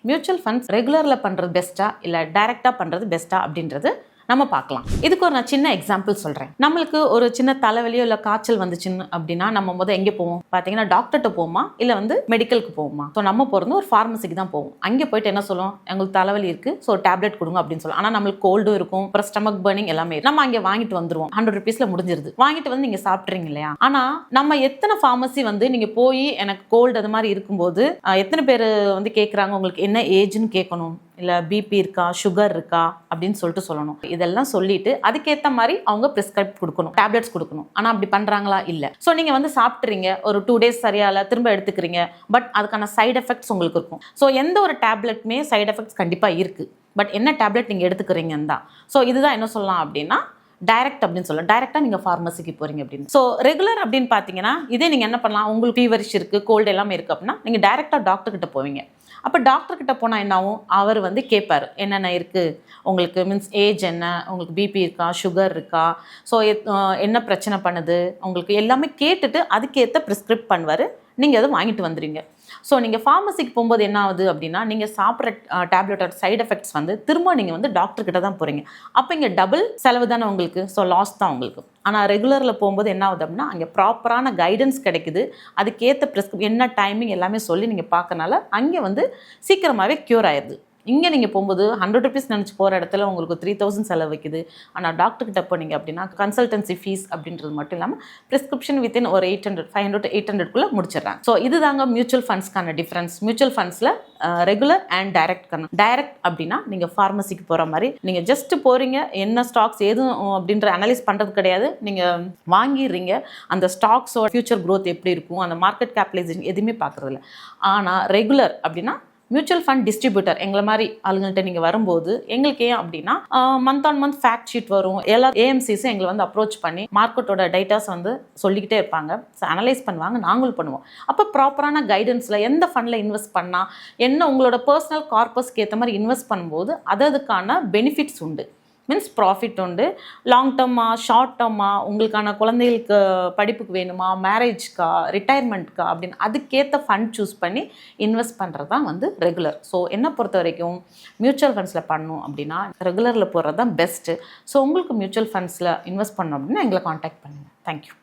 Mutual funds ரெகுலரில் பண்ணுறது பெஸ்ட்டா இல்லை டைரெக்டாக பண்ணுறது பெஸ்ட்டா அப்படின்றது நம்ம பார்க்கலாம். இதுக்கு ஒரு நான் சின்ன எக்ஸாம்பிள் சொல்கிறேன். நம்மளுக்கு ஒரு சின்ன தலைவலியோ இல்லை காய்ச்சல் வந்துச்சுன்னு அப்படின்னா நம்ம எங்கே போவோம் பார்த்தீங்கன்னா டாக்டர்கிட்ட போவோமா இல்லை மெடிக்கலுக்கு போவோமா? ஸோ நம்ம போகிறது ஒரு ஃபார்மசிக்கு தான் போவோம். அங்கே போயிட்டு என்ன சொல்லுவோம், எங்களுக்கு தலைவலி இருக்குது, ஸோ டேப்லெட் கொடுங்க அப்படின்னு சொல்லுவோம். ஆனால் நம்மளுக்கு கோல்டும் இருக்கும், அப்புறம் ஸ்டமக் பர்னிங் எல்லாமே நம்ம அங்கே வாங்கிட்டு வந்துருவோம். 100 rupeesல முடிஞ்சிருது. வாங்கிட்டு வந்து நீங்கள் சாப்பிட்றீங்க இல்லையா? ஆனால் நம்ம எத்தனை ஃபார்மசி நீங்கள் போய் எனக்கு கோல்டு அது மாதிரி இருக்கும்போது எத்தனை பேர் கேட்குறாங்க உங்களுக்கு என்ன ஏஜ்னு கேட்கணும், இல்லை பிபி இருக்கா, சுகர் இருக்கா அப்படின்னு சொல்லிட்டு சொல்லணும். இதெல்லாம் சொல்லிட்டு அதுக்கேற்ற மாதிரி அவங்க ப்ரிஸ்கிரைப் கொடுக்கணும், டேப்லெட்ஸ் கொடுக்கணும். ஆனால் அப்படி பண்ணுறாங்களா? இல்லை. ஸோ நீங்கள் சாப்பிட்றீங்க, ஒரு 2 days சரியால திரும்ப எடுத்துக்கிறீங்க, பட் அதுக்கான சைடு எஃபெக்ட்ஸ் உங்களுக்கு இருக்கும். ஸோ எந்த ஒரு டேப்லெட்டுமே சைடு எஃபெக்ட்ஸ் கண்டிப்பாக இருக்குது. பட் என்ன டேப்லெட் நீங்கள் எடுத்துக்கிறீங்கன்னு தான். ஸோ இதுதான் என்ன சொல்லலாம் அப்படின்னா டைரக்ட் அப்படின்னு சொல்லலாம். டைரெக்டாக நீங்கள் ஃபார்மசிக்கு போகிறீங்க அப்படின்னு. ஸோ ரெகுலர் அப்படின்னு பார்த்தீங்கன்னா இதே நீங்கள் என்ன பண்ணலாம், உங்களுக்கு ஃபீவரிஷ் இருக்குது, கோல்டு எல்லாமே இருக்குது அப்படின்னா நீங்கள் டைரெக்டாக டாக்டர்கிட்ட போவீங்க. அப்போ டாக்டர்கிட்ட போனால் என்ன ஆகும், அவர் கேட்பார் என்னென்ன இருக்குது உங்களுக்கு, மீன்ஸ் ஏஜ் என்ன, உங்களுக்கு பிபி இருக்கா, சுகர் இருக்கா, ஸோ என்ன பிரச்சனை பண்ணுது உங்களுக்கு எல்லாமே கேட்டுட்டு அதுக்கேற்ற ப்ரிஸ்கிரிப்ட் பண்ணுவார். நீங்கள் அதை வாங்கிட்டு வந்துடுங்க. ஸோ நீங்கள் ஃபார்மசிக்கு போகும்போது என்ன ஆகுது அப்படின்னா நீங்கள் சாப்பிட்ற டேப்லெட்டோட சைடு எஃபெக்ட்ஸ் டாக்டர்கிட்ட தான் போகிறீங்க. அப்போ இங்கே டபுள் செலவு தானே உங்களுக்கு, ஸோ லாஸ் தான் உங்களுக்கு. ஆனால் ரெகுலரில் போகும்போது என்ன ஆகுது அப்படின்னா அங்கே ப்ராப்பரான கைடன்ஸ் கிடைக்குது, அதுக்கேற்ற என்ன டைமிங் எல்லாமே சொல்லி நீங்கள் பார்க்கறனால அங்கே சீக்கிரமாகவே க்யூர் ஆயிடுது. இங்கே நீங்கள் போகும்போது 100 rupees நினச்சி போகிற இடத்துல உங்களுக்கு 3000 செலவு வைக்குது. ஆனால் டாக்டர்கிட்ட போனீங்க அப்படின்னா கன்சல்டன்சி ஃபீஸ் அப்படின்றது மட்டும் இல்லாமல் ப்ரிஸ்கிரிப்ஷன் வித்தின் ஒரு 500 to 800 முடிச்சிடறாங்க. ஸோ இதுதாங்க மியூச்சுவல் ஃபண்ட்ஸ்க்கான டிஃப்ரென்ஸ். மியூச்சுவல் ஃபண்ட்ஸில் ரெகுலர் அண்ட் டைரக்ட் அப்படின்னா நீங்கள் ஃபார்மசிக்கு போகிற மாதிரி நீங்கள் ஜஸ்ட் போகிறீங்க, என்ன ஸ்டாக்ஸ் எதுவும் அப்படின்ற அனலைஸ் பண்ணுறது கிடையாது. நீங்கள் வாங்கிடுறீங்க, அந்த ஸ்டாக்ஸோட ஃபியூச்சர் க்ரோத் எப்படி இருக்கும், அந்த மார்க்கெட் கேபிடலைசேஷன் எதுவுமே பார்க்குறதில்ல. ஆனால் ரெகுலர் அப்படின்னா மியூச்சுவல் ஃபண்ட் டிஸ்ட்ரிபியூட்டர் எங்களை மாதிரி ஆளுங்கள்ட்ட நீங்கள் வரும்போது எங்களுக்கு ஏன் அப்படின்னா month on month fact sheet வரும். எல்லா ஏஎம்சிஸும் எங்களை அப்ரோச் பண்ணி மார்க்கெட்டோட டேட்டாஸ் சொல்லிக்கிட்டே இருப்பாங்க, அனலைஸ் பண்ணுவாங்க, நாங்களும் பண்ணுவோம். அப்போ ப்ராப்பரான கைடன்ஸில் எந்த ஃபண்டில் இன்வெஸ்ட் பண்ணால் என்ன உங்களோட பர்சனல் கார்பஸ்க்கு ஏற்ற மாதிரி இன்வெஸ்ட் பண்ணும்போது அதுக்கான பெனிஃபிட்ஸ் உண்டு, மீன்ஸ் ப்ராஃபிட் உண்டு. லாங் டர்மா, ஷார்ட் டர்மா, உங்களுக்கான குழந்தைகளுக்கு படிப்புக்கு வேணுமா, மேரேஜ்க்கா, ரிட்டையர்மெண்ட்க்கா அப்படின்னு அதுக்கேற்ற ஃபண்ட் சூஸ் பண்ணி இன்வெஸ்ட் பண்ணுறது தான் ரெகுலர். ஸோ என்னை பொறுத்த வரைக்கும் மியூச்சுவல் ஃபண்ட்ஸில் பண்ணணும் அப்படின்னா ரெகுலரில் போகிறது தான் பெஸ்ட்டு. ஸோ உங்களுக்கு மியூச்சுவல் ஃபண்ட்ஸில் இன்வெஸ்ட் பண்ணணும் அப்படின்னா எங்களை காண்டாக்ட் பண்ணுங்கள். தேங்க்யூ.